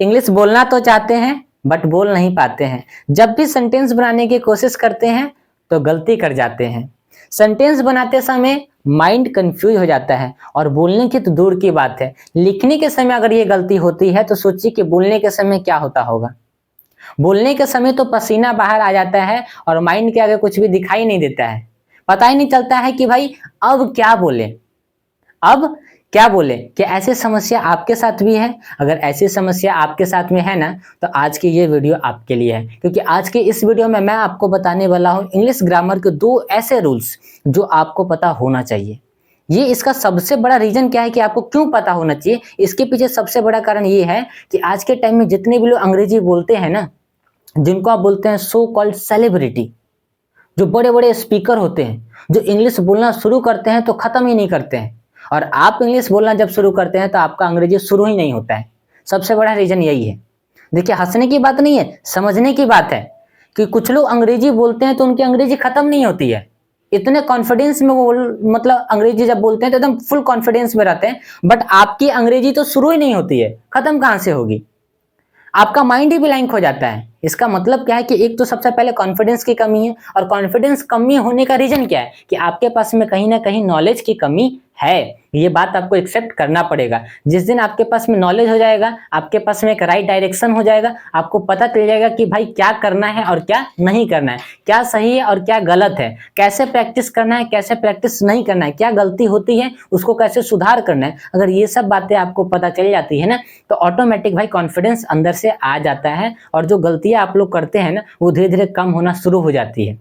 English बोलना तो चाहते हैं बट बोल नहीं पाते हैं। जब भी सेंटेंस बनाने की कोशिश करते हैं तो गलती कर जाते हैं। सेंटेंस बनाते समय माइंड कंफ्यूज हो जाता है और बोलने की तो दूर की बात है, लिखने के समय अगर ये गलती होती है तो सोचिए कि बोलने के समय क्या होता होगा। बोलने के समय तो पसीना बाहर आ जाता है और माइंड के आगे कुछ भी दिखाई नहीं देता है। पता ही नहीं चलता है कि भाई अब क्या बोले, अब क्या बोले। क्या ऐसी समस्या आपके साथ भी है? अगर ऐसी समस्या आपके साथ में है ना, तो आज की ये वीडियो आपके लिए है, क्योंकि आज के इस वीडियो में मैं आपको बताने वाला हूं इंग्लिश ग्रामर के 2 ऐसे रूल्स जो आपको पता होना चाहिए। ये इसका सबसे बड़ा रीजन क्या है कि आपको क्यों पता होना चाहिए, इसके पीछे सबसे बड़ा कारण ये है कि आज के टाइम में जितने भी लोग अंग्रेजी बोलते हैं ना, जिनको आप बोलते हैं सो कॉल्ड सेलिब्रिटी, जो बड़े बड़े स्पीकर होते हैं, जो इंग्लिश बोलना शुरू करते हैं तो खत्म ही नहीं करते हैं, और आप इंग्लिश बोलना जब शुरू करते हैं तो आपका अंग्रेजी शुरू ही नहीं होता है। सबसे बड़ा रीजन यही है। देखिए, हंसने की बात नहीं है, समझने की बात है कि कुछ लोग अंग्रेजी बोलते हैं तो उनकी अंग्रेजी खत्म नहीं होती है। इतने कॉन्फिडेंस में वो मतलब अंग्रेजी जब बोलते हैं तो एकदम फुल कॉन्फिडेंस में रहते हैं, बट आपकी अंग्रेजी तो शुरू ही नहीं होती है, खत्म कहां से होगी? आपका माइंड ही ब्लैंक हो जाता है। इसका मतलब क्या है कि एक तो सबसे पहले कॉन्फिडेंस की कमी है, और कॉन्फिडेंस कमी होने का रीजन क्या है कि आपके पास में कहीं ना कहीं नॉलेज की कमी है। ये बात आपको एक्सेप्ट करना पड़ेगा। जिस दिन आपके पास में नॉलेज हो जाएगा, आपके पास में एक राइट डायरेक्शन हो जाएगा, आपको पता चल जाएगा कि भाई क्या करना है और क्या नहीं करना है, क्या सही है और क्या गलत है, कैसे प्रैक्टिस करना है, कैसे प्रैक्टिस नहीं करना है, क्या गलती होती है उसको कैसे सुधार करना है। अगर ये सब बातें आपको पता चल जाती है ना, तो ऑटोमेटिक भाई कॉन्फिडेंस अंदर से आ जाता है, और जो गलतियां आप लोग करते हैं ना, वो धीरे धीरे कम होना शुरू हो जाती है।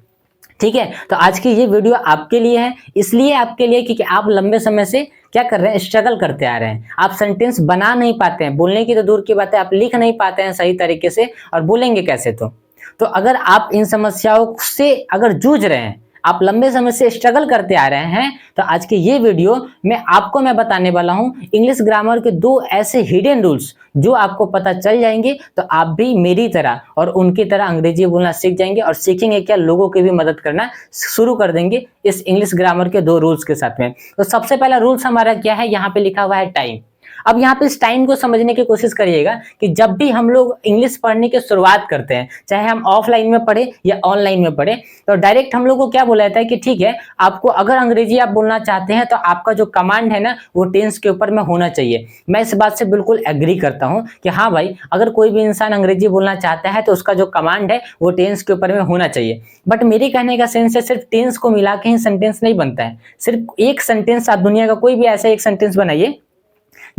ठीक है, तो आज की ये वीडियो आपके लिए है, इसलिए आपके लिए क्योंकि आप लंबे समय से क्या कर रहे हैं, स्ट्रगल करते आ रहे हैं। आप सेंटेंस बना नहीं पाते हैं, बोलने की तो दूर की बात है, आप लिख नहीं पाते हैं सही तरीके से, और बोलेंगे कैसे? तो अगर आप इन समस्याओं से अगर जूझ रहे हैं, आप लंबे समय से स्ट्रगल करते आ रहे हैं, तो आज की ये वीडियो में आपको मैं बताने वाला हूं इंग्लिश ग्रामर के 2 ऐसे हिडन रूल्स जो आपको पता चल जाएंगे तो आप भी मेरी तरह और उनकी तरह अंग्रेजी बोलना सीख जाएंगे, और सीखेंगे क्या, लोगों की भी मदद करना शुरू कर देंगे इस इंग्लिश ग्रामर के 2 रूल्स के साथ में। तो सबसे पहला रूल्स हमारा क्या है, यहाँ पे लिखा हुआ है टाइम। अब यहाँ पे इस टाइम को समझने की कोशिश करिएगा कि जब भी हम लोग इंग्लिश पढ़ने की शुरुआत करते हैं, चाहे हम ऑफलाइन में पढ़े या ऑनलाइन में पढ़े, तो डायरेक्ट हम लोग को क्या बोला जाता है कि ठीक है, आपको अगर अंग्रेजी आप बोलना चाहते हैं तो आपका जो कमांड है ना, वो टेंस के ऊपर में होना चाहिए। मैं इस बात से बिल्कुल एग्री करता हूँ कि हाँ भाई, अगर कोई भी इंसान अंग्रेजी बोलना चाहता है तो उसका जो कमांड है वो टेंस के ऊपर में होना चाहिए। बट मेरे कहने का सेंस है, सिर्फ टेंस को मिला के ही सेंटेंस नहीं बनता है। सिर्फ एक सेंटेंस, आप दुनिया का कोई भी ऐसा एक सेंटेंस बनाइए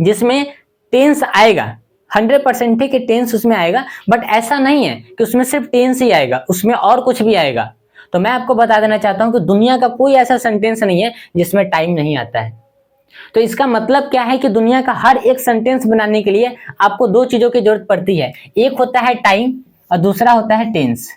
जिसमें टेंस आएगा, 100% है कि टेंस उसमें आएगा, बट ऐसा नहीं है कि उसमें सिर्फ टेंस ही आएगा, उसमें और कुछ भी आएगा। तो मैं आपको बता देना चाहता हूं कि दुनिया का कोई ऐसा सेंटेंस नहीं है जिसमें टाइम नहीं आता है। तो इसका मतलब क्या है कि दुनिया का हर एक सेंटेंस बनाने के लिए आपको 2 चीजों की जरूरत पड़ती है, एक होता है टाइम और दूसरा होता है टेंस।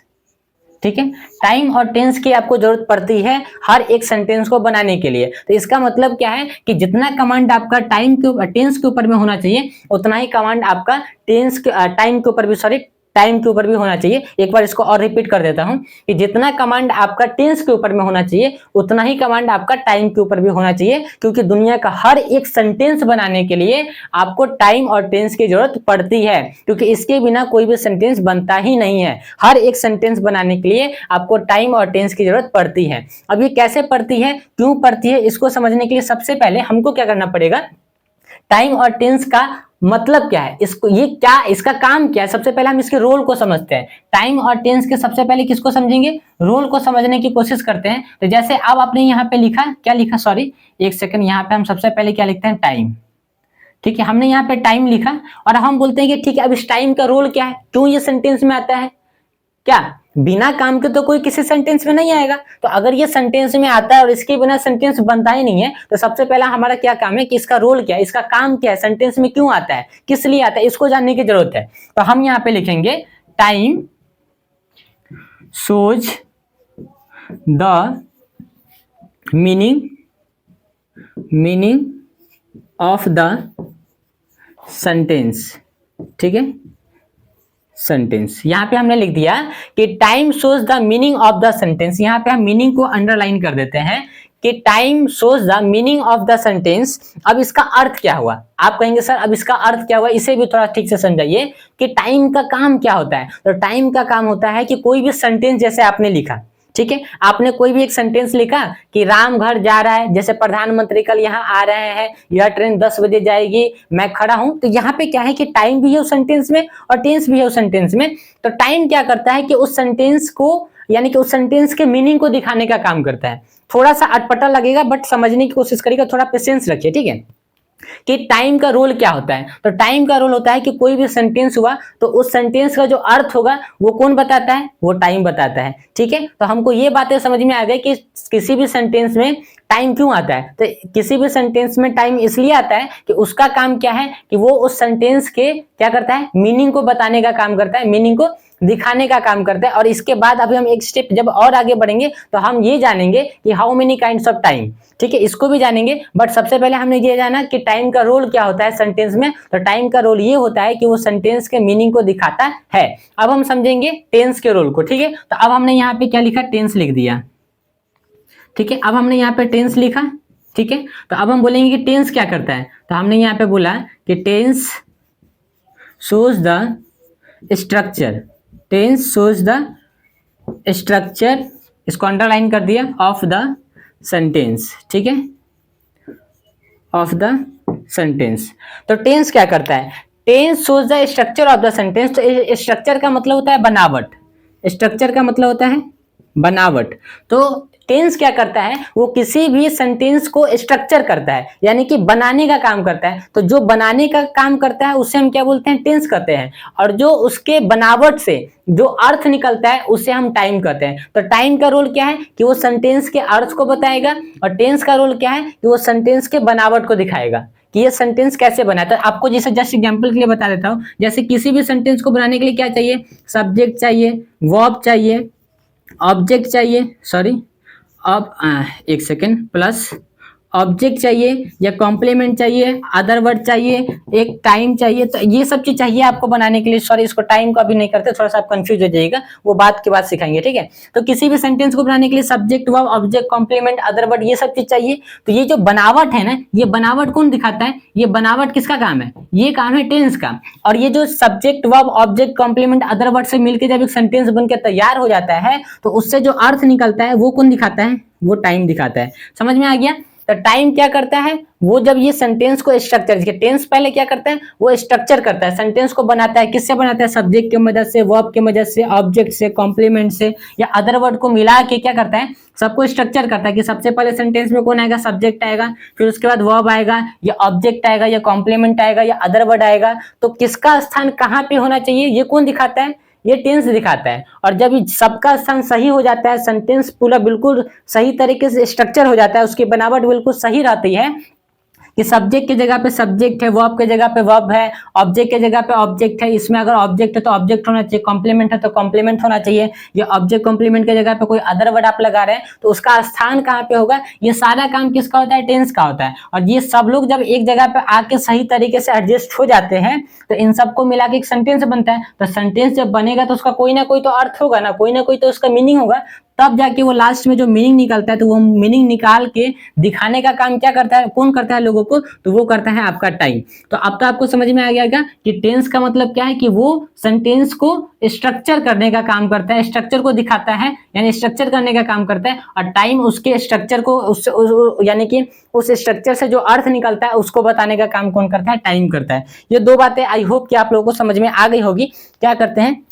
ठीक है, टाइम और टेंस की आपको जरूरत पड़ती है हर एक सेंटेंस को बनाने के लिए। तो इसका मतलब क्या है कि जितना कमांड आपका टेंस के ऊपर में होना चाहिए, उतना ही कमांड आपका टाइम के ऊपर भी होना चाहिए। एक बार इसको और रिपीट कर देता हूं कि जितना कमांड आपका टेंस के ऊपर में होना चाहिए, उतना ही कमांड आपका टाइम के ऊपर भी होना चाहिए, क्योंकि दुनिया का हर एक सेंटेंस बनाने के लिए आपको टाइम और टेंस की जरूरत पड़ती है, क्योंकि इसके बिना कोई भी सेंटेंस बनता ही नहीं है। हर एक सेंटेंस बनाने के लिए आपको टाइम और टेंस की जरूरत पड़ती है। अब ये कैसे पड़ती है, क्यों पड़ती है, इसको समझने के लिए सबसे पहले हमको क्या करना पड़ेगा, टाइम और टेंस का मतलब क्या है, इसका काम क्या है, सबसे पहले हम इसके रोल को समझते हैं। टाइम और टेंस के सबसे पहले किसको समझेंगे, रोल को समझने की कोशिश करते हैं। तो जैसे अब आपने यहाँ पे लिखा, क्या लिखा, सॉरी एक सेकंड, यहाँ पे हम सबसे पहले क्या लिखते हैं, टाइम। ठीक है, हमने यहाँ पे टाइम लिखा और हम बोलते हैं कि ठीक है, अब इस टाइम का रोल क्या है, क्यों ये सेंटेंस में आता है, क्या बिना काम के तो कोई किसी सेंटेंस में नहीं आएगा। तो अगर ये सेंटेंस में आता है और इसके बिना सेंटेंस बनता ही नहीं है, तो सबसे पहला हमारा क्या काम है कि इसका रोल क्या है, इसका काम क्या है, सेंटेंस में क्यों आता है, किस लिए आता है, इसको जानने की जरूरत है। तो हम यहाँ पे लिखेंगे time shows the meaning of the sentence. ठीक है, सेंटेंस यहां पे हमने लिख दिया कि time shows the meaning of the sentence. यहां पे हम मीनिंग को अंडरलाइन कर देते हैं कि time shows the meaning of the sentence. अब इसका अर्थ क्या हुआ? आप कहेंगे सर अब इसका अर्थ क्या हुआ, इसे भी थोड़ा ठीक से समझाइए कि टाइम का काम क्या होता है। तो टाइम का काम होता है कि कोई भी सेंटेंस जैसे आपने लिखा, ठीक है, आपने कोई भी एक सेंटेंस लिखा कि राम घर जा रहा है, जैसे प्रधानमंत्री कल यहाँ आ रहे हैं, यह ट्रेन 10 बजे जाएगी, मैं खड़ा हूं, तो यहाँ पे क्या है कि टाइम भी है उस सेंटेंस में और टेंस भी है उस सेंटेंस में। तो टाइम क्या करता है कि उस सेंटेंस को, यानी कि उस सेंटेंस के मीनिंग को दिखाने का काम करता है। थोड़ा सा अटपटा लगेगा बट समझने की कोशिश करिएगा, थोड़ा पेशेंस रखिए, ठीक है। कि टाइम का रोल क्या होता है? तो टाइम का रोल होता है कि कोई भी सेंटेंस हुआ तो उस सेंटेंस का जो अर्थ होगा वो कौन बताता है? वो टाइम बताता है, ठीक है। तो हमको ये बातें समझ में आ गई कि किसी भी सेंटेंस में टाइम क्यों आता है। तो किसी भी सेंटेंस में टाइम इसलिए आता है कि उसका काम क्या है कि वो उस सेंटेंस के क्या करता है? मीनिंग को बताने का काम करता है, मीनिंग को दिखाने का काम करता है। और इसके बाद अभी हम एक स्टेप जब और आगे बढ़ेंगे तो हम ये जानेंगे कि how many kinds of time, ठीक है, इसको भी जानेंगे। बट सबसे पहले हमने ये जाना कि टाइम का रोल क्या होता है सेंटेंस में। तो टाइम का रोल ये होता है कि वो सेंटेंस के मीनिंग को दिखाता है। अब हम समझेंगे टेंस के रोल को, ठीक है। तो अब हमने यहाँ पे क्या लिखा? टेंस लिख दिया, ठीक है। अब हमने यहाँ पे टेंस लिखा, ठीक है। तो अब हम बोलेंगे कि टेंस क्या करता है। तो हमने यहाँ पे बोला कि tense shows the structure, tense shows the structure, इसको अंडरलाइन कर दिया, ऑफ द सेंटेंस, ठीक है, ऑफ द सेंटेंस। तो टेंस क्या करता है? Tense shows the structure of the sentence. तो स्ट्रक्चर का मतलब होता है बनावट, स्ट्रक्चर का मतलब होता है बनावट। तो टेंस क्या करता है? वो किसी भी सेंटेंस को स्ट्रक्चर करता है, यानी कि बनाने का काम करता है। तो जो बनाने का काम करता है उसे हम क्या बोलते हैं? टेंस कहते हैं। और जो उसके बनावट से जो अर्थ निकलता है उसे हम टाइम कहते हैं। तो टाइम का रोल क्या है कि वो सेंटेंस के अर्थ को बताएगा, और टेंस का रोल क्या है कि वो सेंटेंस के बनावट को दिखाएगा कि ये सेंटेंस कैसे बना है। तो आपको जैसे जस्ट एग्जांपल के लिए बता देता हूं, जैसे किसी भी सेंटेंस को बनाने के लिए क्या चाहिए? सब्जेक्ट चाहिए, वर्ब चाहिए, ऑब्जेक्ट चाहिए, सॉरी अब एक सेकेंड, प्लस ऑब्जेक्ट चाहिए या कॉम्प्लीमेंट चाहिए, अदर वर्ड चाहिए, एक टाइम चाहिए। तो ये सब चीज चाहिए आपको बनाने के लिए। सॉरी इसको टाइम को अभी नहीं करते, थोड़ा सा आप कंफ्यूज हो जाइएगा, वो बात के बाद सिखाएंगे, ठीक है। तो किसी भी सेंटेंस को बनाने के लिए subject, verb, object, complement, other word, ये सब चीज चाहिए। तो ये जो बनावट है ना, ये बनावट कौन दिखाता है? ये बनावट किसका काम है? ये काम है टेंस का। और ये जो subject, verb, object, complement, other word से मिलकर जब एक सेंटेंस बनकर तैयार हो जाता है तो उससे जो अर्थ निकलता है वो कौन दिखाता है? वो टाइम दिखाता है। समझ में आ गया? तो टाइम क्या करता है? वो जब ये सेंटेंस को स्ट्रक्चर, टेंस पहले क्या करता है? वो स्ट्रक्चर करता है, सेंटेंस को बनाता है। किससे बनाता है? सब्जेक्ट की मदद से, वर्ब की मदद से, ऑब्जेक्ट से, कॉम्प्लीमेंट से या अदर वर्ड को मिला के क्या करता है? सबको स्ट्रक्चर करता है कि सबसे पहले सेंटेंस में कौन आएगा? सब्जेक्ट आएगा, फिर उसके बाद वर्ब आएगा या ऑब्जेक्ट आएगा या कॉम्प्लीमेंट आएगा या अदर वर्ड आएगा। तो किसका स्थान कहाँ पे होना चाहिए ये कौन दिखाता है? ये टेंस दिखाता है। और जब सबका स्थान सही हो जाता है, सेंटेंस पूरा बिल्कुल सही तरीके से स्ट्रक्चर हो जाता है, उसकी बनावट बिल्कुल सही रहती है कि सब्जेक्ट की जगह पे सब्जेक्ट है, वर्ब की जगह पे वर्ब है, ऑब्जेक्ट की जगह पे ऑब्जेक्ट है, इसमें अगर ऑब्जेक्ट है तो ऑब्जेक्ट होना चाहिए, कॉम्प्लीमेंट है तो कॉम्प्लीमेंट होना चाहिए, ये ऑब्जेक्ट कॉम्प्लीमेंट की जगह पे कोई अदर वर्ड आप लगा रहे हैं तो उसका स्थान कहाँ पे होगा? ये सारा काम किसका होता है? टेंस का होता है। और ये सब लोग जब एक जगह पे आके सही तरीके से एडजस्ट हो जाते हैं तो इन सबको मिला के एक सेंटेंस बनता है। तो सेंटेंस जब बनेगा तो उसका कोई ना कोई तो अर्थ होगा ना, कोई ना कोई तो उसका मीनिंग होगा, तब जाके वो लास्ट में जो मीनिंग निकलता है तो वो मीनिंग निकाल के दिखाने का काम क्या करता है? कौन करता है लोगों को? तो वो करता है आपका टाइम। तो अब तो आपको समझ में आ गया कि टेंस का मतलब क्या है कि वो सेंटेंस को स्ट्रक्चर करने का काम करता है, स्ट्रक्चर को दिखाता है, यानी स्ट्रक्चर करने का काम करता है। और टाइम उसके स्ट्रक्चर को यानी कि उस स्ट्रक्चर से जो अर्थ निकलता है उसको बताने का काम कौन करता है? टाइम करता है। ये दो बातें आई होप कि आप लोगों को समझ में आ गई होगी। क्या करते हैं,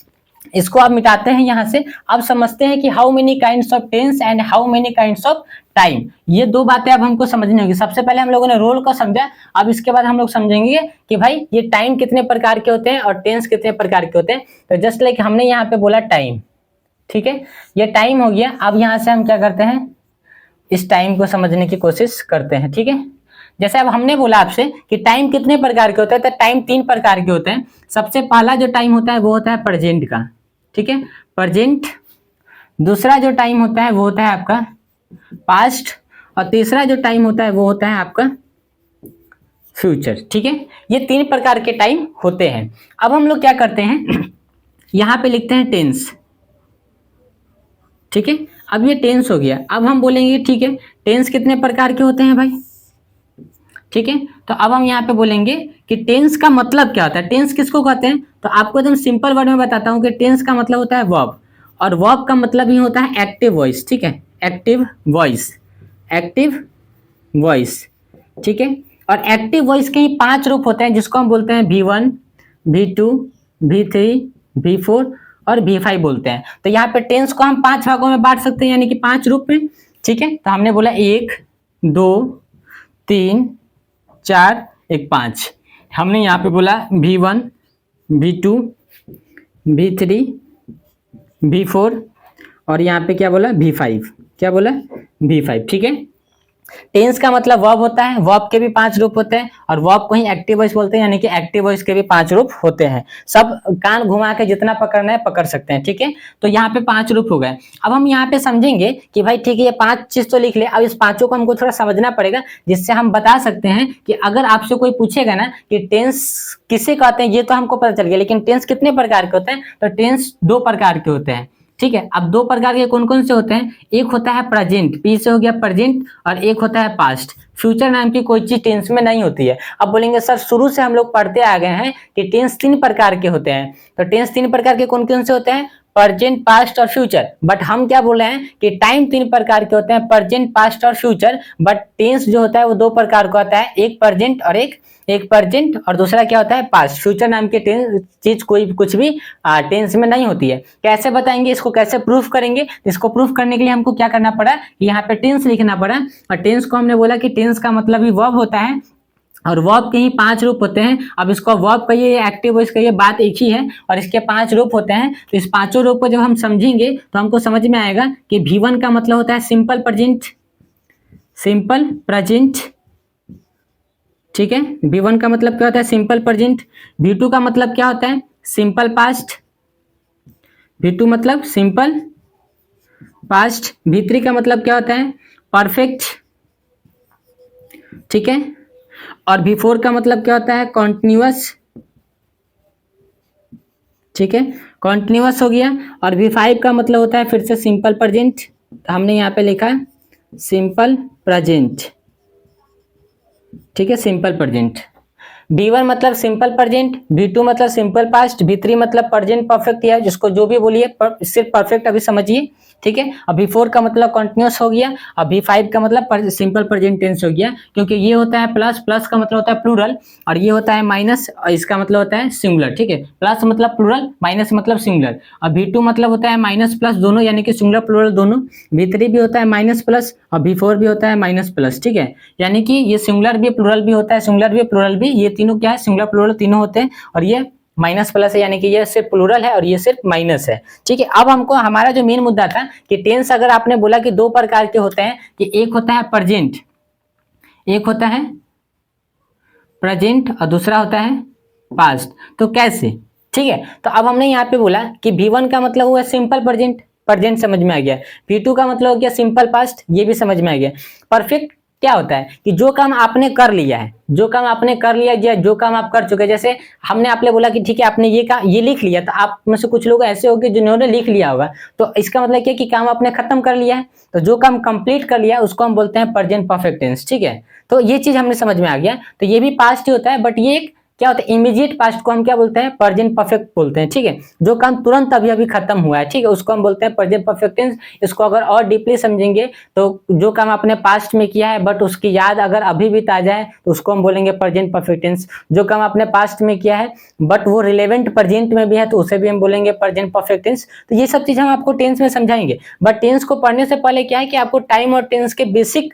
इसको आप मिटाते हैं यहां से। अब समझते हैं कि how many kinds of tense and how many kinds of time. ये दो बातें अब हमको समझनी होगी। सबसे पहले हम लोगों ने रोल को समझा, अब इसके बाद हम लोग समझेंगे कि भाई ये टाइम कितने प्रकार के होते हैं और टेंस कितने प्रकार के होते हैं। तो जस्ट लाइक हमने यहाँ पे बोला टाइम, ठीक है, ये टाइम हो गया। अब यहाँ से हम क्या करते हैं? इस टाइम को समझने की कोशिश करते हैं, ठीक है। जैसे अब हमने बोला आपसे कि टाइम कितने प्रकार के होते हैं, तो टाइम 3 प्रकार के होते हैं। सबसे पहला जो टाइम होता है वो होता है प्रेजेंट का, ठीक है, प्रेजेंट। दूसरा जो टाइम होता है वो होता है आपका पास्ट, और तीसरा जो टाइम होता है वो होता है आपका फ्यूचर, ठीक है। ये 3 प्रकार के टाइम होते हैं। अब हम लोग क्या करते हैं, यहां पे लिखते हैं टेंस, ठीक है। अब ये टेंस हो गया। अब हम बोलेंगे ठीक है टेंस कितने प्रकार के होते हैं भाई, ठीक है। तो अब हम यहाँ पे बोलेंगे कि टेंस का मतलब क्या होता है, टेंस किसको कहते हैं। तो आपको एकदम सिंपल वर्ड में बताता हूँ कि टेंस का मतलब होता है वर्ब, और वर्ब का मतलब ही होता है एक्टिव वॉइस, ठीक है, एक्टिव वॉइस, एक्टिव वॉइस, ठीक है। और एक्टिव वॉइस के ही 5 रूप होते हैं जिसको हम बोलते हैं V1, V2, V3, V4 और V5 बोलते हैं। तो यहाँ पे टेंस को हम 5 भागों में बांट सकते हैं, यानी कि 5 रूप में, ठीक है। तो हमने बोला 1, 2, 3, 4, 1, 5। हमने यहाँ पे बोला V1, V2, V3, V4 और यहाँ पे क्या बोला V5, क्या बोला V5, ठीक है। टेंस का मतलब वर्ब होता है, वर्ब के भी 5 रूप होते हैं और वर्ब को ही एक्टिव वॉइस बोलते हैं, यानी कि एक्टिव वॉइस के भी 5 रूप होते हैं। सब कान घुमा के जितना पकड़ना है पकड़ सकते हैं, ठीक है। तो यहाँ पे 5 रूप हो गए। अब हम यहाँ पे समझेंगे कि भाई ठीक है ये 5 चीज तो लिख ले, अब इस पांचों को हमको थोड़ा समझना पड़ेगा, जिससे हम बता सकते हैं कि अगर आपसे कोई पूछेगा ना कि टेंस किसे कहते हैं, ये तो हमको पता चल गया, लेकिन टेंस कितने प्रकार के होते हैं। तो टेंस 2 प्रकार के होते हैं, ठीक है। अब 2 प्रकार के कौन कौन से होते हैं, एक होता है प्रेजेंट, पी से हो गया प्रेजेंट, और एक होता है पास्ट। फ्यूचर नाम की कोई चीज टेंस में नहीं होती है। अब बोलेंगे सर शुरू से हम लोग पढ़ते आ गए हैं कि टेंस 3 प्रकार के होते हैं। तो टेंस 3 प्रकार के कौन कौन से होते हैं, प्रेजेंट, पास्ट और फ्यूचर। बट हम क्या बोल रहे हैं कि टाइम 3 प्रकार के होते हैं, प्रेजेंट, पास्ट और फ्यूचर। बट टेंस जो होता है वो 2 प्रकार का होता है, एक प्रेजेंट और एक प्रेजेंट और दूसरा क्या होता है पास्ट। फ्यूचर नाम की चीज कोई कुछ भी टेंस में नहीं होती है। कैसे बताएंगे इसको, कैसे प्रूफ करेंगे, इसको प्रूफ करने के लिए हमको क्या करना पड़ा, यहाँ पे टेंस लिखना पड़ा। और टेंस को हमने बोला कि टेंस का मतलब ही वर्ब होता है और वर्ब के ही 5 रूप होते हैं। अब इसको वर्ब कहिए एक्टिव वॉइस कहिए, बात एक ही है और इसके 5 रूप होते हैं। तो इस 5 रूप को जब हम समझेंगे तो हमको समझ में आएगा कि V1 का मतलब होता है सिंपल प्रेजेंट, सिंपल प्रेजेंट, ठीक है। V1 का मतलब क्या होता है सिंपल प्रेजेंट। V2 का मतलब क्या होता है सिंपल पास्ट, V2 मतलब सिंपल पास्ट। V3 का मतलब क्या होता है परफेक्ट, ठीक है। और V4 का मतलब क्या होता है कॉन्टिन्यूअस, ठीक है, कॉन्टिन्यूअस हो गया। और V5 का मतलब होता है फिर से सिंपल प्रेजेंट, तो हमने यहाँ पे लिखा है सिंपल प्रेजेंट, ठीक है, सिंपल प्रेजेंट। V1 मतलब सिंपल प्रेजेंट, V2 मतलब सिंपल पास्ट, V3 मतलब प्रेजेंट परफेक्ट, या जिसको जो भी बोलिए सिर्फ परफेक्ट अभी समझिए, ठीक है। और V4 का मतलब कंटिन्यूअस हो गया और V5 का मतलब सिंपल प्रेजेंट टेंस हो गया, क्योंकि ये होता है प्लस, प्लस का मतलब होता है प्लूरल, और ये होता है माइनस और इसका मतलब होता है सिंगुलर, ठीक है। प्लस मतलब प्लूरल, माइनस मतलब सिंगुलर। और V2 मतलब होता है माइनस प्लस दोनों, यानी कि सिंगुलर प्लूरल दोनों। V3 भी होता है माइनस प्लस और V4 भी होता है माइनस प्लस, ठीक है। यानी कि ये सिंगुलर भी प्लूरल भी होता है, सिंगुलर भी प्लूरल भी, ये तीनों क्या है सिंगुलर प्लूरल तीनों होते हैं। और ये माइनस प्लस है, यानी कि ये सिर्फ प्लूरल है और ये सिर्फ माइनस है, ठीक है। अब हमको हमारा जो मेन मुद्दा था कि टेंस अगर आपने बोला कि 2 प्रकार के होते हैं, कि एक होता है प्रेजेंट, एक होता है प्रेजेंट और दूसरा होता है पास्ट। तो कैसे, ठीक है। तो अब हमने यहाँ पे बोला कि V1 का मतलब हुआ सिंपल प्रेजेंट, प्रेजेंट समझ में आ गया। V2 का मतलब हो गया सिंपल पास्ट, ये भी समझ में आ गया। परफेक्ट क्या होता है कि जो काम आपने कर लिया है, जो काम आपने कर लिया या जो काम आप कर चुके, जैसे हमने आपने बोला कि ठीक है आपने ये लिख लिया, तो आप में से कुछ लोग ऐसे होंगे जिन्होंने लिख लिया होगा, तो इसका मतलब क्या कि काम आपने खत्म कर लिया है। तो जो काम कंप्लीट कर लिया उसको हम बोलते हैं प्रेजेंट परफेक्ट टेंस, ठीक है। तो ये चीज हमने समझ में आ गया। तो ये भी पास्ट ही होता है, बट ये क्या होता है इमीडिएट पास्ट को हम क्या बोलते हैं प्रेजेंट परफेक्ट बोलते हैं, ठीक है। जो काम तुरंत अभी अभी खत्म हुआ है, ठीक है, उसको हम बोलते हैं प्रेजेंट परफेक्ट टेंस। इसको अगर और डीपली समझेंगे तो जो काम आपने पास्ट में किया है बट उसकी याद अगर अभी भी ताजा है तो उसको हम बोलेंगे प्रेजेंट परफेक्ट टेंस। जो काम आपने पास्ट में किया है बट वो रिलेवेंट प्रेजेंट में भी है तो उसे भी हम बोलेंगे प्रेजेंट परफेक्ट टेंस। तो ये सब चीज हम आपको टेंस में समझाएंगे। बट टेंस को पढ़ने से पहले क्या है कि आपको टाइम और टेंस के बेसिक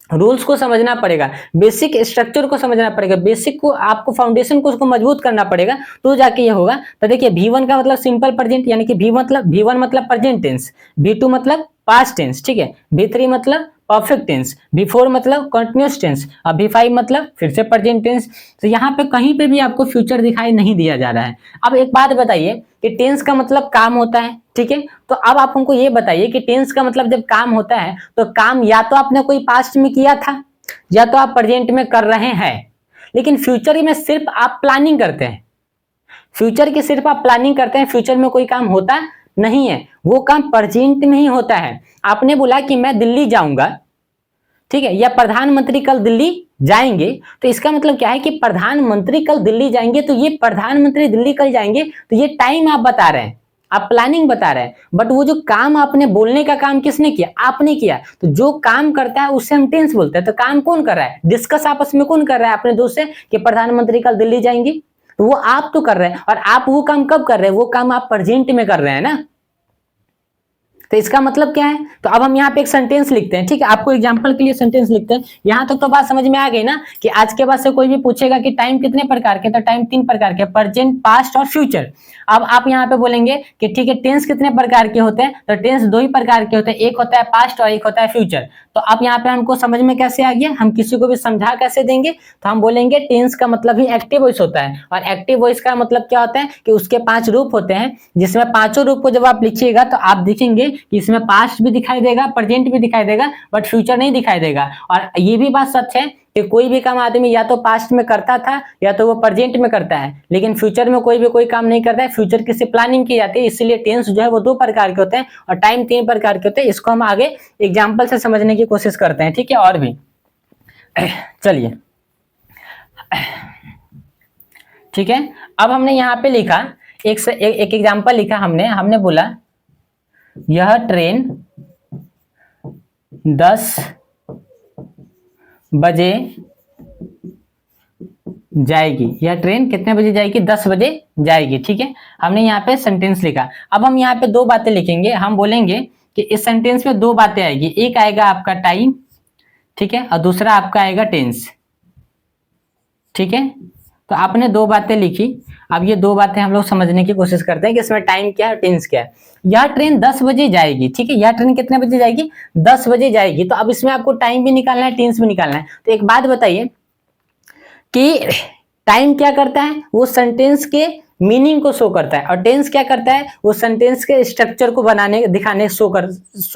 रूल्स को समझना पड़ेगा, बेसिक स्ट्रक्चर को समझना पड़ेगा, बेसिक को आपको फाउंडेशन को उसको मजबूत करना पड़ेगा, तो जाके ये होगा। तो देखिए V1 का मतलब सिंपल प्रेजेंट, यानी कि V1 मतलब प्रेजेंट टेंस, V2 मतलब पास्ट टेंस, ठीक है, V3 मतलब परफेक्ट टेंस, V4 मतलब कंटिन्यूअस टेंस और V5 मतलब फिर से प्रेजेंट टेंस। तो यहाँ पे कहीं पे भी आपको फ्यूचर दिखाई नहीं दिया जा रहा है। अब एक बात बताइए कि टेंस का मतलब काम होता है, ठीक है। तो अब आप हमको ये बताइए कि टेंस का मतलब जब काम होता है तो काम या तो आपने कोई पास्ट में किया था या तो आप प्रेजेंट में कर रहे हैं, लेकिन फ्यूचर में सिर्फ आप प्लानिंग करते हैं, फ्यूचर की सिर्फ आप प्लानिंग करते हैं, फ्यूचर में कोई काम होता नहीं है, वो काम प्रेजेंट में ही होता है। आपने बोला कि मैं दिल्ली जाऊंगा, ठीक है, या प्रधानमंत्री कल दिल्ली जाएंगे, तो इसका मतलब क्या है कि प्रधानमंत्री कल दिल्ली जाएंगे, तो ये प्रधानमंत्री दिल्ली कल जाएंगे, तो ये टाइम आप बता रहे हैं, आप प्लानिंग बता रहे हैं, बट वो जो काम आपने बोलने का काम किसने किया, आपने किया। तो जो काम करता है उससे हम टेंस बोलते हैं। तो काम कौन कर रहा है, डिस्कस आपस में कौन कर रहा है अपने दोस्त से कि प्रधानमंत्री कल दिल्ली जाएंगे, तो वो आप तो कर रहे हैं। और आप वो काम कब कर रहे हैं, वो काम आप प्रेजेंट में कर रहे हैं ना। तो इसका मतलब क्या है, तो अब हम यहाँ पे एक सेंटेंस लिखते हैं, ठीक है, आपको एग्जांपल के लिए सेंटेंस लिखते हैं। यहाँ तक तो बात समझ में आ गई ना कि आज के बाद से कोई भी पूछेगा कि टाइम कितने प्रकार के, तो टाइम 3 प्रकार के, प्रेजेंट, पास्ट और फ्यूचर। अब आप यहाँ पे बोलेंगे कि ठीक है टेंस कितने प्रकार के होते हैं, तो टेंस 2 ही प्रकार के होते हैं, एक होता है पास्ट और एक होता है फ्यूचर। तो अब यहाँ पे हमको समझ में कैसे आ गया, हम किसी को भी समझा कैसे देंगे, तो हम बोलेंगे टेंस का मतलब ही एक्टिव वॉइस होता है। और एक्टिव वॉइस का मतलब क्या होता है कि उसके 5 रूप होते हैं, जिसमें पांचों रूप को जब आप लिखिएगा तो आप देखेंगे कि इसमें पास्ट भी दिखाई देगा, प्रेजेंट भी दिखाई देगा, बट फ्यूचर नहीं दिखाई देगा। और ये भी बात सच है कि कोई भी काम आदमी या तो पास्ट में करता था या तो वो प्रेजेंट में करता है, लेकिन फ्यूचर में कोई भी कोई काम नहीं करता है। फ्यूचर की सिर्फ प्लानिंग की जाती है, इसलिए टेंस जो है वो 2 प्रकार के होते हैं और टाइम 3 प्रकार के होते हैं। इसको हम आगे एग्जाम्पल से समझने की कोशिश करते हैं, ठीक है। और भी चलिए, ठीक है, अब हमने यहाँ पे लिखा एक एग्जाम्पल लिखा, हमने बोला यह ट्रेन 10 बजे जाएगी। यह ट्रेन कितने बजे जाएगी, 10 बजे जाएगी, ठीक है। हमने यहाँ पे सेंटेंस लिखा। अब हम यहाँ पे 2 बातें लिखेंगे। हम बोलेंगे कि इस सेंटेंस में 2 बातें आएगी, एक आएगा आपका टाइम, ठीक है, और दूसरा आपका आएगा टेंस, ठीक है। तो आपने 2 बातें लिखी। अब ये 2 बातें हम लोग समझने की कोशिश करते हैं कि इसमें टाइम क्या है, टेंस क्या है। यह ट्रेन 10 बजे जाएगी, ठीक है, यह ट्रेन कितने बजे जाएगी, 10 बजे जाएगी। तो अब इसमें आपको टाइम भी निकालना है, टेंस भी निकालना है। तो एक बात बताइए कि टाइम क्या करता है, वो सेंटेंस के मीनिंग को शो करता है, और टेंस क्या करता है, वो सेंटेंस के स्ट्रक्चर को बनाने, दिखाने,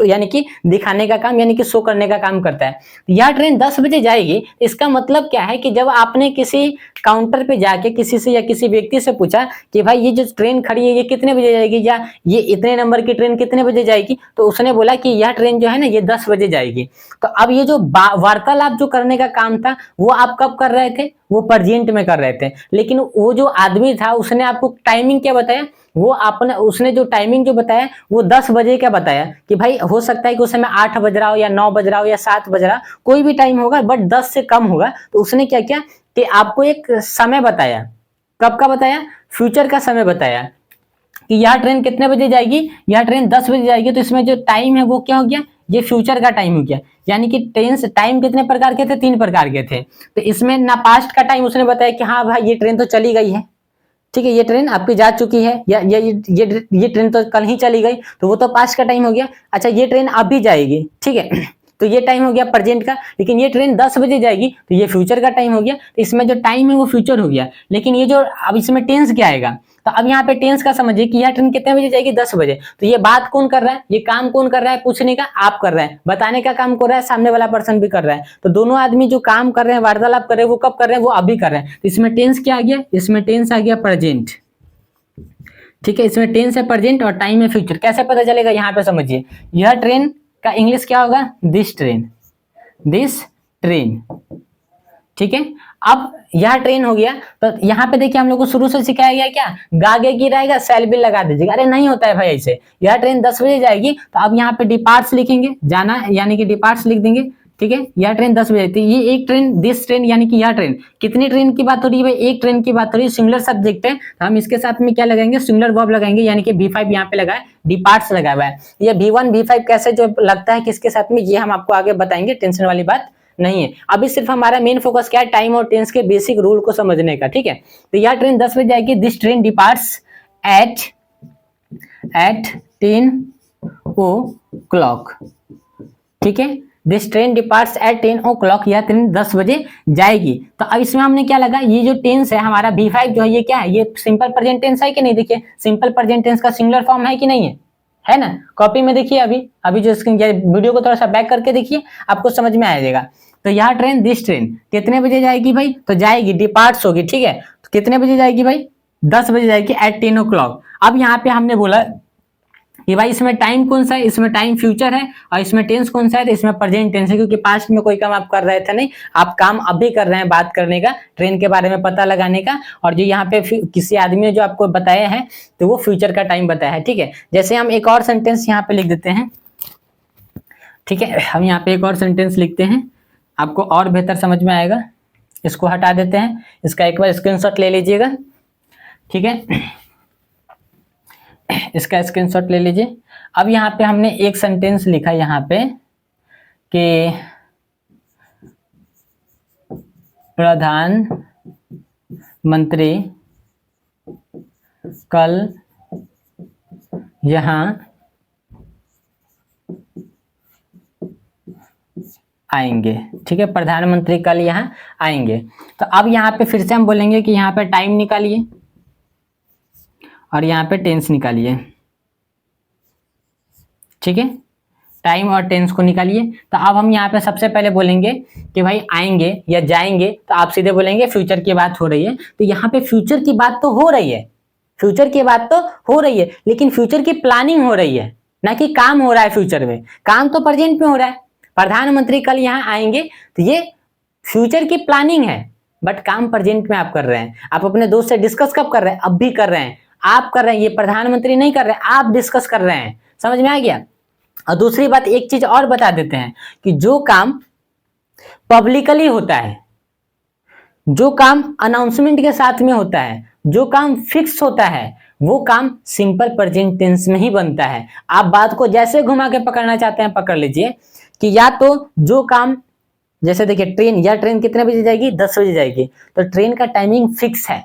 यानी कि दिखाने का काम, यानी कि शो करने का काम करता है। यह ट्रेन 10 बजे जाएगी, इसका मतलब क्या है कि जब आपने किसी काउंटर पे जाके किसी से या किसी व्यक्ति से पूछा कि भाई ये जो ट्रेन खड़ी है ये कितने बजे जाएगी, या ये इतने नंबर की ट्रेन कितने बजे जाएगी, तो उसने बोला कि यह ट्रेन जो है ना ये 10 बजे जाएगी। तो अब ये जो वार्तालाप जो करने का काम था वो आप कब कर रहे थे, वो प्रेजेंट में कर रहे थे। लेकिन वो जो आदमी था उसने आपको टाइमिंग क्या बताया, वो उसने जो टाइमिंग जो बताया वो 10 बजे का बताया कि भाई हो सकता है कि उस समय 8 बज रहा हो या 9 बज रहा हो या 7 बज रहा हो, कोई भी टाइम होगा, बट 10 से कम होगा। तो उसने क्या किया कि आपको एक समय बताया। कब का बताया, फ्यूचर का समय बताया कि यह ट्रेन कितने बजे जाएगी, यह ट्रेन 10 बजे जाएगी। तो इसमें जो टाइम है वो क्या हो गया, ये फ्यूचर का टाइम हो गया। यानी कि टेंस टाइम कितने प्रकार के थे, 3 प्रकार के थे। तो इसमें ना पास्ट का टाइम उसने बताया कि हाँ भाई ये ट्रेन तो चली गई है, ठीक है, ये ट्रेन आपकी जा चुकी है, या ये ट्रेन तो कल ही चली गई, तो वो तो पास्ट का टाइम हो गया। अच्छा ये ट्रेन अभी जाएगी, ठीक है, तो ये टाइम हो गया प्रेजेंट का। लेकिन ये ट्रेन 10 बजे जाएगी तो ये फ्यूचर का टाइम हो गया। तो इसमें जो टाइम है वो फ्यूचर हो गया। लेकिन ये जो अब इसमें टेंस क्या आएगा, तो अब यहाँ पे टेंस का समझिए कि यह ट्रेन कितने बजे जाएगी, 10 बजे। तो ये बात कौन कर रहा है, ये काम कौन कर रहा है, पूछने का आप कर रहे हैं, बताने का काम कर रहा है सामने वाला पर्सन भी कर रहा है। तो दोनों आदमी जो काम कर रहे हैं, वार्तालाप कर रहे हैं, वो कब कर रहे हैं, वो अभी कर रहे हैं। तो इसमें टेंस क्या आ गया, इसमें टेंस आ गया प्रेजेंट, ठीक है, इसमें टेंस है प्रेजेंट और टाइम है फ्यूचर। कैसे पता चलेगा, यहाँ पे समझिए, यह ट्रेन का इंग्लिश क्या होगा, दिस ट्रेन, दिस ट्रेन, ठीक है। अब यह ट्रेन हो गया, तो यहाँ पे देखिए हम लोग को शुरू से सिखाया गया क्या, गागे की रहेगा सेल भी लगा दीजिएगा। अरे नहीं होता है भाई ऐसे। यह ट्रेन 10 बजे जाएगी, तो अब यहाँ पे डिपार्ट्स लिखेंगे, जाना यानी कि डिपार्ट्स लिख देंगे, ठीक है। यह ट्रेन 10 बजे थी, ये एक ट्रेन, दिस ट्रेन, यानी कि यह ट्रेन। कितनी ट्रेन की बात हो रही है भाई, एक ट्रेन की बात हो रही है। सिंगुलर सब्जेक्ट है, तो हम इसके साथ में क्या लगाएंगे, सिंगुलर वर्ब लगाएंगे, यानी कि V5 यहाँ पे लगा है, डिपार्ट्स लगा हुआ है। ये V1 V5 कैसे जो लगता है किसके साथ में, ये हम आपको आगे बताएंगे, टेंशन वाली बात नहीं है। अभी सिर्फ हमारा मेन फोकस क्या है, टाइम और टेंस के बेसिक रूल को समझने का, ठीक है। तो यह ट्रेन 10 बजे जाएगी, this train departs eight 10 o'clock, ठीक है, this train departs eight 10 o'clock, यह ट्रेन 10 बजे जाएगी। तो अब इसमें हमने क्या लगा, ये जो टेंस है हमारा V5 जो है ये क्या है, ये सिंपल प्रेजेंट टेंस है कि नहीं। देखिए सिंपल प्रेजेंट टेंस का सिंगुलर फॉर्म है कि नहीं है ना। कॉपी में देखिए, अभी जो स्क्रीन वीडियो को थोड़ा सा बैक करके देखिए, आपको समझ में आ जाएगा। तो यह ट्रेन, दिस ट्रेन कितने बजे जाएगी भाई, तो जाएगी, डिपार्ट्स होगी, ठीक है। तो कितने बजे जाएगी भाई, 10 बजे जाएगी एट 10 o'clock। अब यहाँ पे हमने बोला कि भाई इसमें टाइम कौन सा है, इसमें टाइम फ्यूचर है, और इसमें टेंस कौन सा है, तो इसमें प्रेजेंट टेंस है, क्योंकि पास्ट में कोई काम आप कर रहे थे नहीं, आप काम अभी कर रहे हैं बात करने का, ट्रेन के बारे में पता लगाने का, और जो यहाँ पे किसी आदमी ने जो आपको बताया है तो वो फ्यूचर का टाइम बताया है। ठीक है, जैसे हम एक और सेंटेंस यहाँ पे लिख देते हैं। ठीक है, हम यहाँ पे एक और सेंटेंस लिखते हैं, आपको और बेहतर समझ में आएगा। इसको हटा देते हैं, इसका एक बार स्क्रीनशॉट ले लीजिएगा। ठीक है, इसका स्क्रीनशॉट ले लीजिए। अब यहाँ पे हमने एक सेंटेंस लिखा यहाँ पे कि प्रधानमंत्री कल यहाँ आएंगे। ठीक है, प्रधानमंत्री कल यहाँ आएंगे। तो अब यहाँ पे फिर से हम बोलेंगे कि यहाँ पे टाइम निकालिए और यहाँ पे टेंस निकालिए। ठीक है, टाइम और टेंस को निकालिए। तो अब हम यहाँ पे सबसे पहले बोलेंगे कि भाई आएंगे या जाएंगे, तो आप सीधे बोलेंगे फ्यूचर की बात हो रही है। तो यहाँ पे फ्यूचर की बात तो हो रही है, फ्यूचर की बात तो हो रही है, लेकिन फ्यूचर की प्लानिंग हो रही है, ना कि काम हो रहा है फ्यूचर में। काम तो प्रेजेंट में हो रहा है, प्रधानमंत्री कल यहाँ आएंगे, तो ये फ्यूचर की प्लानिंग है, बट काम प्रेजेंट में आप कर रहे हैं। आप अपने दोस्त से डिस्कस कब कर रहे हैं? अब भी कर रहे हैं, आप कर रहे हैं, ये प्रधानमंत्री नहीं कर रहे हैं, आप डिस्कस कर रहे हैं। समझ में आ गया? और दूसरी बात एक चीज और बता देते हैं कि जो काम पब्लिकली होता है, जो काम अनाउंसमेंट के साथ में होता है, जो काम फिक्स होता है, वो काम सिंपल प्रेजेंट टेंस में ही बनता है। आप बात को जैसे घुमा के पकड़ना चाहते हैं पकड़ लीजिए कि या तो जो काम, जैसे देखिए ट्रेन कितने बजे जाएगी? 10 बजे जाएगी, तो ट्रेन का टाइमिंग फिक्स है,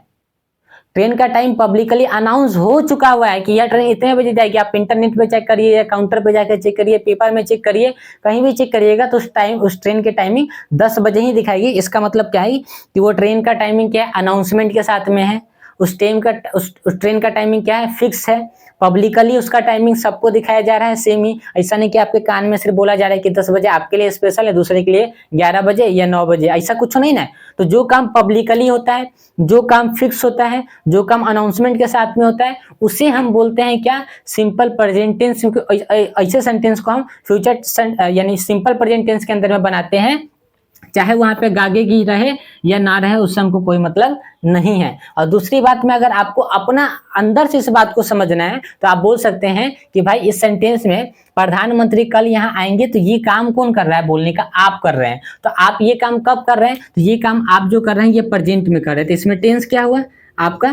ट्रेन का टाइम पब्लिकली अनाउंस हो चुका हुआ है कि यह ट्रेन इतने बजे जाएगी। आप इंटरनेट पे चेक करिए या काउंटर पे जाकर चेक करिए, पेपर में चेक करिए, कहीं भी चेक करिएगा तो उस ट्रेन की टाइमिंग 10 बजे ही दिखाएगी। इसका मतलब क्या है कि वो ट्रेन का टाइमिंग क्या है? अनाउंसमेंट के साथ में है। उस ट्रेन का टाइमिंग क्या है? फिक्स है। पब्लिकली उसका टाइमिंग सबको दिखाया जा रहा है सेम ही। ऐसा नहीं कि आपके कान में सिर्फ बोला जा रहा है कि 10 बजे आपके लिए स्पेशल है, दूसरे के लिए 11 बजे या 9 बजे, ऐसा कुछ नहीं ना। तो जो काम पब्लिकली होता है, जो काम फिक्स होता है, जो काम अनाउंसमेंट के साथ में होता है, उसे हम बोलते हैं क्या? Simple present tense. ऐसे सेंटेंस को हम फ्यूचर यानी सिंपल प्रेजेंट टेंस के अंदर में बनाते हैं, चाहे वहां पे गागे की रहे या ना रहे, उससे हमको कोई मतलब नहीं है। और दूसरी बात में अगर आपको अपना अंदर से इस बात को समझना है तो आप बोल सकते हैं कि भाई इस सेंटेंस में प्रधानमंत्री कल यहाँ आएंगे, तो ये काम कौन कर रहा है? बोलने का आप कर रहे हैं। तो आप ये काम कब कर रहे हैं? तो ये काम आप जो कर रहे हैं ये प्रेजेंट में कर रहे हैं। तो इसमें टेंस क्या हुआ? आपका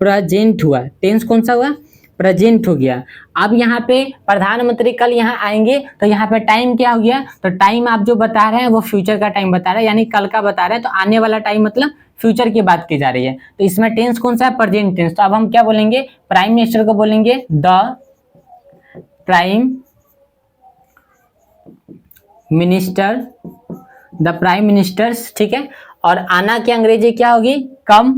प्रेजेंट हुआ। टेंस कौन सा हुआ? प्रेजेंट हो गया। अब यहाँ पे प्रधानमंत्री कल यहाँ आएंगे, तो यहाँ पे टाइम क्या हो गया? तो टाइम आप जो बता रहे हैं वो फ्यूचर का टाइम बता रहा है, यानी कल का बता रहे हैं, तो आने वाला टाइम मतलब फ्यूचर की बात की जा रही है। तो इसमें टेंस कौन सा है? Present tense. तो अब हम क्या बोलेंगे? प्राइम मिनिस्टर को बोलेंगे the prime minister, the prime ministers. ठीक है, और आना की अंग्रेजी क्या होगी? कम।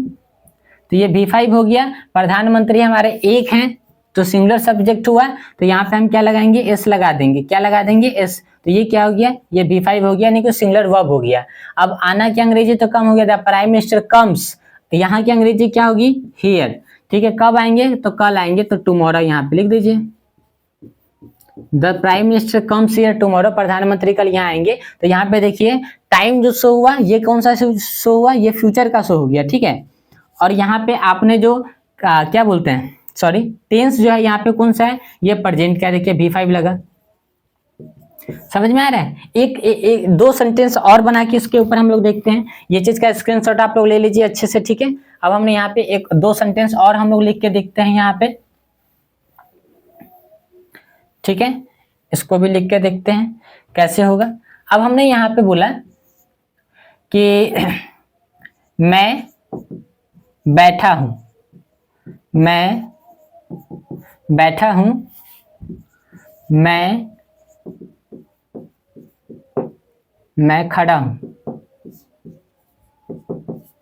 तो ये V5 हो गया। प्रधानमंत्री हमारे एक हैं तो सिंगुलर सब्जेक्ट हुआ, तो यहाँ पे हम क्या लगाएंगे? एस लगा देंगे। क्या लगा देंगे? एस। तो ये क्या हो गया? ये V5 हो गया, यानी कि सिंगुलर वर्ब हो गया। अब आना की अंग्रेजी तो कम हो गया था, प्राइम मिनिस्टर कम्स, तो यहाँ की अंग्रेजी क्या होगी? हियर। ठीक है, कब आएंगे? तो कल आएंगे, तो टुमारो यहाँ पे लिख दीजिए, the prime minister comes here tomorrow, प्रधानमंत्री कल यहाँ आएंगे। तो यहाँ पे देखिए टाइम जो शो हुआ ये कौन सा शो हुआ? ये फ्यूचर का शो हो गया। ठीक है, और यहाँ पे आपने जो क्या बोलते हैं, सॉरी, टेंस जो है यहाँ पे कौन सा है? ये प्रेजेंट का। देखिए V5 लगा। समझ में आ रहा है? एक दो सेंटेंस और बना के इसके ऊपर हम लोग देखते हैं। ये चीज का स्क्रीनशॉट आप लोग ले लीजिए अच्छे से। ठीक है, अब हमने यहाँ पे एक दो सेंटेंस और हम लोग लिख के देखते हैं यहाँ पे। ठीक है, इसको भी लिख के देखते हैं कैसे होगा। अब हमने यहाँ पे बोला कि मैं बैठा हूं, मैं बैठा हूं, मैं खड़ा हूं।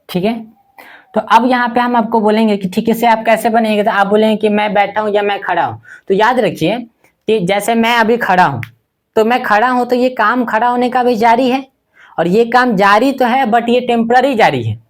ठीक है, तो अब यहाँ पे हम आपको बोलेंगे कि ठीक है से आप कैसे बनेंगे? तो आप बोलेंगे कि मैं बैठा हूं या मैं खड़ा हूं। तो याद रखिए कि जैसे मैं अभी खड़ा हूं, तो मैं खड़ा हूं, तो ये काम खड़ा होने का भी जारी है, और ये काम जारी तो है बट ये टेम्पररी जारी है।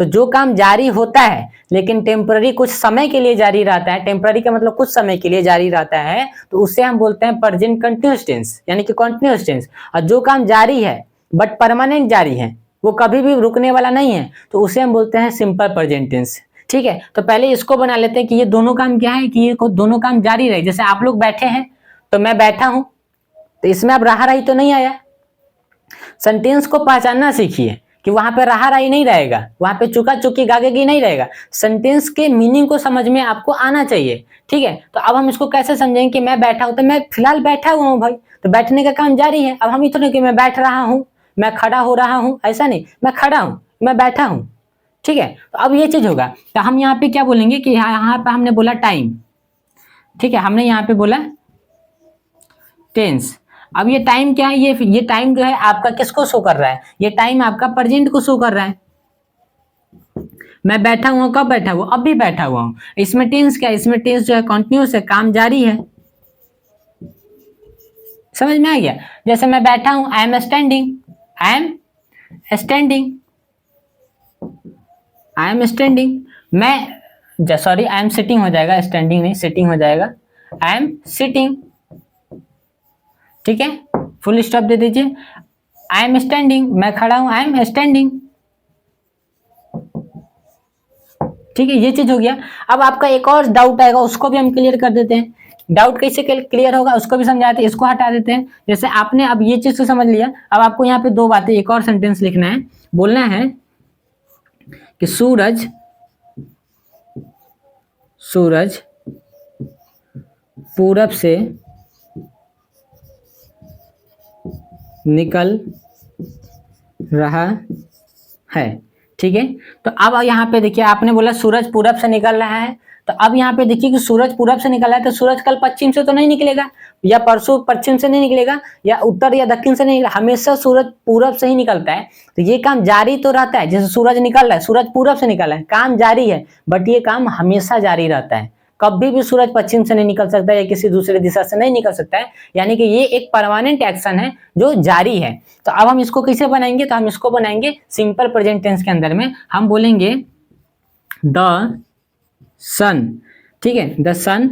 तो जो काम जारी होता है लेकिन टेम्पररी कुछ समय के लिए जारी रहता है, टेम्पररी का मतलब कुछ समय के लिए जारी रहता है, तो उसे हम बोलते हैं प्रेजेंट कंटिन्यूअस टेंस यानी कि कंटिन्यूअस टेंस। और जो काम जारी है बट परमानेंट जारी है, वो कभी भी रुकने वाला नहीं है, तो उसे हम बोलते हैं सिंपल प्रेजेंट टेंस। ठीक है, तो पहले इसको बना लेते हैं कि ये दोनों काम क्या है, कि ये दोनों काम जारी रहे। जैसे आप लोग बैठे हैं तो मैं बैठा हूं, तो इसमें अब रहा रही तो नहीं आया। सेंटेंस को पहचानना सीखिए कि वहां पे रहा रही नहीं रहेगा, वहां पे चुका चुकी गागेगी नहीं रहेगा। सेंटेंस के मीनिंग को समझ में आपको आना चाहिए। ठीक है, तो अब हम इसको कैसे समझेंगे कि मैं बैठा हूं, तो मैं फिलहाल बैठा हुआ हूं भाई, तो बैठने का काम जारी है। अब हम इतना कि मैं बैठ रहा हूं, मैं खड़ा हो रहा हूं, ऐसा नहीं, मैं खड़ा हूं, मैं बैठा हूं। ठीक है, तो अब ये चीज होगा, तो हम यहाँ पे क्या बोलेंगे कि यहाँ पे हमने बोला टाइम, ठीक है, हमने यहाँ पे बोला टेंस। अब ये टाइम क्या है, ये टाइम जो है आपका किसको शो कर रहा है, ये टाइम आपका प्रेजेंट को शो कर रहा है। मैं बैठा हुआ हूं, कब बैठा हुआ, अब भी बैठा हुआ हूं। इसमें टेंस क्या है, इसमें टेंस जो है कंटिन्यूअस है, काम जारी है। समझ में आ गया। जैसे मैं बैठा हूं, I am standing, I am standing, I am standing. मैं सॉरी आई एम सिटिंग हो जाएगा, स्टैंडिंग नहीं, सिटिंग हो जाएगा। आई एम सिटिंग, ठीक है, फुल स्टॉप दे दीजिए। आई एम स्टैंडिंग, मैं खड़ा हूं, आई एम स्टैंडिंग। ठीक है, ये चीज हो गया। अब आपका एक और डाउट आएगा, उसको भी हम क्लियर कर देते हैं। डाउट कैसे क्लियर होगा उसको भी समझाते हैं, इसको हटा देते हैं। जैसे आपने अब ये चीज तो समझ लिया, अब आपको यहाँ पे दो बातें, एक और सेंटेंस लिखना है, बोलना है कि सूरज पूरब से निकल रहा है। ठीक है, तो अब यहाँ पे देखिए, आपने बोला सूरज पूरब से निकल रहा है, तो अब यहाँ पे देखिए कि सूरज पूरब से निकल रहा है, तो सूरज कल पश्चिम से तो नहीं निकलेगा, या परसों पश्चिम से नहीं निकलेगा, या उत्तर या दक्षिण से नहीं निकलेगा, हमेशा सूरज पूरब से ही निकलता है। तो ये काम जारी तो रहता है, जैसे सूरज निकल रहा है, सूरज पूरब से निकल रहा है, काम जारी है, बट ये काम हमेशा जारी रहता है। कभी भी सूरज पश्चिम से नहीं निकल सकता या किसी दूसरे दिशा से नहीं निकल सकता है, यानी कि ये एक परमानेंट एक्शन है जो जारी है। तो अब हम इसको कैसे बनाएंगे, तो हम इसको बनाएंगे सिंपल प्रेजेंट टेंस के अंदर में, हम बोलेंगे द सन। ठीक है, the sun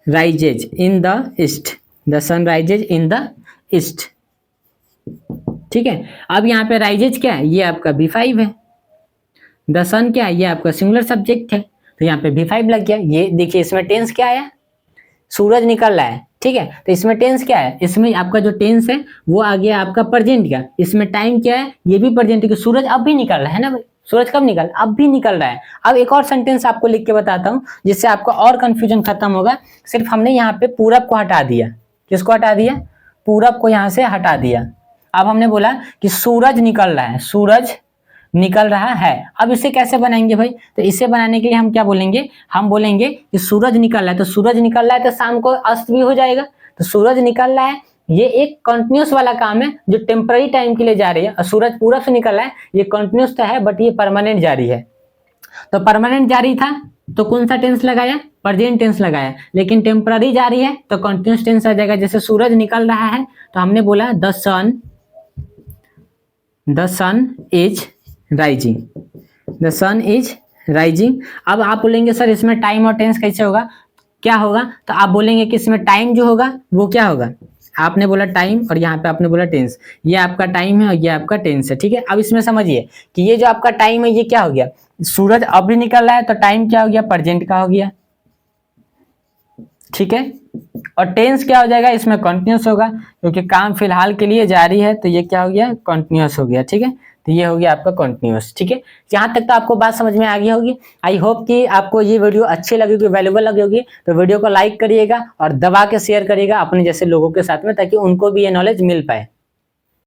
rises in the east, the sun rises in the east. ठीक है, अब यहाँ पे राइजेज क्या है, ये आपका B5 है। द सन क्या है, ये आपका सिंगुलर सब्जेक्ट है, तो यहाँ पे B5 लग गया। ये देखिए इसमें टेंस क्या आया, सूरज निकल रहा है। ठीक है, तो इसमें टेंस क्या है, इसमें आपका जो टेंस है वो आ गया आपका प्रेजेंट का। इसमें टाइम क्या है, ये भी प्रेजेंट है, सूरज अब भी निकल रहा है ना भाई, सूरज कब निकल, अब भी निकल रहा है। अब एक और सेंटेंस आपको लिख के बताता हूँ जिससे आपका और कंफ्यूजन खत्म होगा। सिर्फ हमने यहाँ पे पूरब को हटा दिया, किसको हटा दिया, पूरब को यहाँ से हटा दिया। अब हमने बोला कि सूरज निकल रहा है, सूरज निकल रहा है। अब इसे कैसे बनाएंगे भाई, तो इसे बनाने के लिए हम क्या बोलेंगे, हम बोलेंगे कि सूरज निकल रहा है, तो सूरज निकल रहा है तो शाम को अस्त भी हो जाएगा। तो सूरज निकल रहा है, ये एक कंटिन्यूस वाला काम है जो टेम्पररी टाइम के लिए जारी है, और सूरज पूरब से निकल रहा है, ये कंटिन्यूस तो है बट ये परमानेंट जारी है। तो परमानेंट जारी था तो कौन सा टेंस लगाया, प्रेजेंट टेंस लगाया, लेकिन टेम्पररी जारी है तो कंटिन्यूस टेंस आ जाएगा। जैसे सूरज निकल रहा है तो हमने बोला the sun is rising, the sun is rising. अब आप बोलेंगे सर इसमें टाइम और टेंस कैसे होगा, क्या होगा, तो आप बोलेंगे कि इसमें टाइम जो होगा वो क्या होगा, आपने बोला टाइम और यहाँ पे आपने बोला टेंस, ये आपका टाइम है और ये आपका टेंस है। ठीक है, अब इसमें समझिए कि ये जो आपका टाइम है ये क्या हो गया, सूरज अब भी निकल रहा है तो टाइम क्या हो गया, प्रेजेंट का हो गया। ठीक है, और टेंस क्या हो जाएगा, इसमें कंटिन्यूस होगा क्योंकि काम फिलहाल के लिए जारी है, तो ये क्या हो गया, कंटिन्यूस हो गया। ठीक है, तो ये हो गया आपका कंटिन्यूस। ठीक है, यहाँ तक तो आपको बात समझ में आ गई होगी। आई होप कि आपको ये वीडियो अच्छी लगी होगी, वैल्यूबल लगी होगी। तो वीडियो को लाइक करिएगा और दबा के शेयर करिएगा अपने जैसे लोगों के साथ में, ताकि उनको भी ये नॉलेज मिल पाए।